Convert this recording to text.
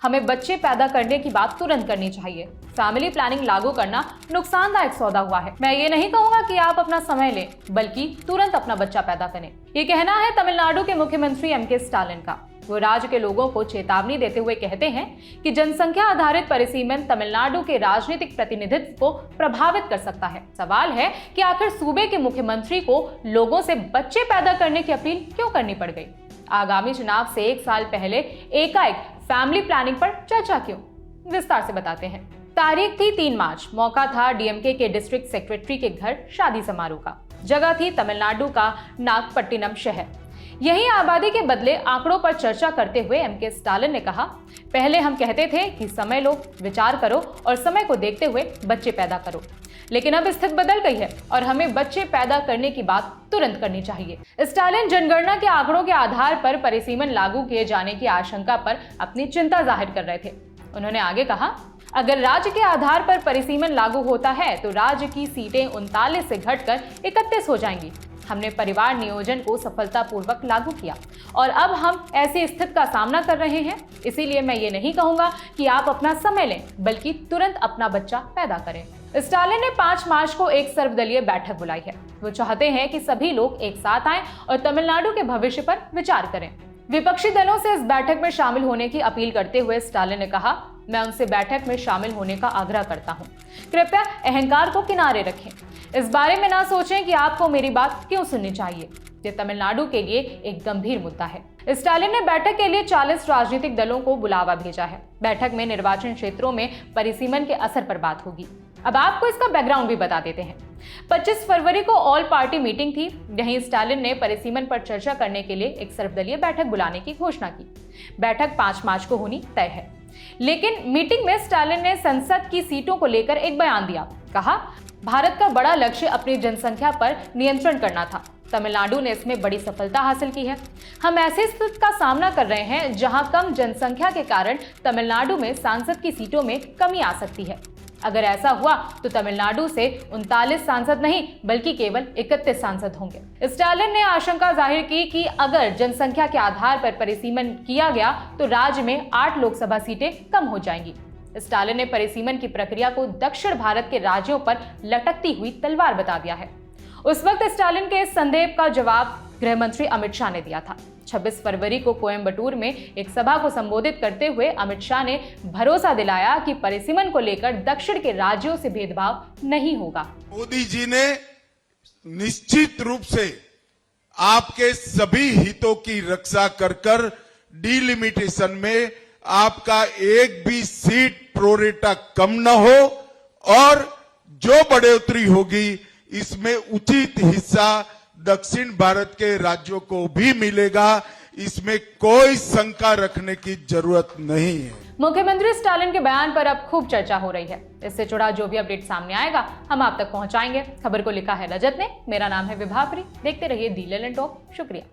हमें बच्चे पैदा करने की बात तुरंत करनी चाहिए। फैमिली प्लानिंग लागू करना नुकसानदायक सौदा हुआ है। मैं ये नहीं कहूंगा कि आप अपना समय लें, बल्कि तुरंत अपना बच्चा पैदा करें। ये कहना है तमिलनाडु के मुख्यमंत्री एम.के. स्टालिन का। वो राज्य के लोगों को चेतावनी देते हुए कहते हैं कि जनसंख्या आधारित परिसीमन तमिलनाडु के राजनीतिक प्रतिनिधित्व को प्रभावित कर सकता है। सवाल है कि आखिर सूबे के मुख्यमंत्री को लोगों से बच्चे पैदा करने की अपील क्यों करनी पड़ गई? आगामी चुनाव से 1 साल पहले एकाएक फैमिली प्लानिंग पर चर्चा क्यों? विस्तार से बताते हैं। तारीख थी 3 मार्च। मौका था डीएमके के डिस्ट्रिक्ट सेक्रेटरी के घर शादी समारोह का। जगह थी तमिलनाडु का नागपट्टिनम शहर। यही आबादी के बदले आंकड़ों पर चर्चा करते हुए एम.के. स्टालिन ने कहा, पहले हम कहते थे कि समय लो, विचार करो और समय को देखते हुए बच्चे पैदा करो, लेकिन अब स्थिति बदल गई है और हमें बच्चे पैदा करने की बात तुरंत करनी चाहिए। स्टालिन जनगणना के आंकड़ों के आधार पर परिसीमन लागू किए जाने की आशंका पर अपनी चिंता जाहिर कर रहे थे। उन्होंने आगे कहा, अगर राज्य के आधार पर परिसीमन लागू होता है तो राज्य की सीटें 39 से घटकर 31 हो जाएंगी। हमने परिवार नियोजन को सफलतापूर्वक लागू किया और अब हम ऐसी स्थिति का सामना कर रहे हैं। इसीलिए मैं ये नहीं कहूंगा कि आप अपना समय लें, बल्कि तुरंत अपना बच्चा पैदा करें। स्टालिन ने 5 मार्च को एक सर्वदलीय बैठक बुलाई है। वो चाहते हैं कि सभी लोग एक साथ आएं और तमिलनाडु के भविष्य पर विचार करें। विपक्षी दलों से इस बैठक में शामिल होने की अपील करते हुए स्टालिन ने कहा, मैं उनसे बैठक में शामिल होने का आग्रह करता हूं। कृपया अहंकार को किनारे रखें। इस बारे में ना सोचें कि आपको मेरी बात क्यों सुननी चाहिए। ये तमिलनाडु के लिए एक गंभीर मुद्दा है। स्टालिन ने बैठक के लिए 40 राजनीतिक दलों को बुलावा भेजा है। बैठक में निर्वाचन क्षेत्रों में परिसीमन के असर पर बात होगी। अब आपको इसका बैकग्राउंड भी बता देते हैं। 25 फरवरी को ऑल पार्टी मीटिंग थी। यहीं स्टालिन ने परिसीमन पर चर्चा करने के लिए एक सर्वदलीय बैठक बुलाने की घोषणा की। बैठक 5 मार्च को होनी तय है, लेकिन मीटिंग में स्टालिन ने संसद की सीटों को लेकर एक बयान दिया। कहा, भारत का बड़ा लक्ष्य अपनी जनसंख्या पर नियंत्रण करना था। तमिलनाडु ने इसमें बड़ी सफलता हासिल की है। हम ऐसी स्थिति का सामना कर रहे हैं जहां कम जनसंख्या के कारण तमिलनाडु में सांसद की सीटों में कमी आ सकती है। अगर ऐसा हुआ तो तमिलनाडु से 39 सांसद नहीं, बल्कि केवल 31 सांसद होंगे। स्टालिन ने आशंका जाहिर की कि अगर जनसंख्या के आधार पर परिसीमन किया गया तो राज्य में 8 लोकसभा सीटें कम हो जाएंगी। स्टालिन ने परिसीमन की प्रक्रिया को दक्षिण भारत के राज्यों पर लटकती हुई तलवार बता दिया है। उस वक्त स्टालिन के इस संदेह का जवाब गृह मंत्री अमित शाह ने दिया था। 26 फरवरी को कोयम्बटूर में एक सभा को संबोधित करते हुए अमित शाह ने भरोसा दिलाया कि परिसीमन को लेकर दक्षिण के राज्यों से भेदभाव नहीं होगा। मोदी जी ने निश्चित रूप से आपके सभी हितों की रक्षा कर डिलिमिटेशन में आपका एक भी सीट प्रोरेटा कम न हो और जो बढ़ोतरी होगी इसमें उचित हिस्सा दक्षिण भारत के राज्यों को भी मिलेगा। इसमें कोई शंका रखने की जरूरत नहीं है। मुख्यमंत्री स्टालिन के बयान पर अब खूब चर्चा हो रही है। इससे जुड़ा जो भी अपडेट सामने आएगा हम आप तक पहुंचाएंगे। खबर को लिखा है रजत ने, मेरा नाम है विभावरी। देखते रहिए दी लेलन टॉप। शुक्रिया।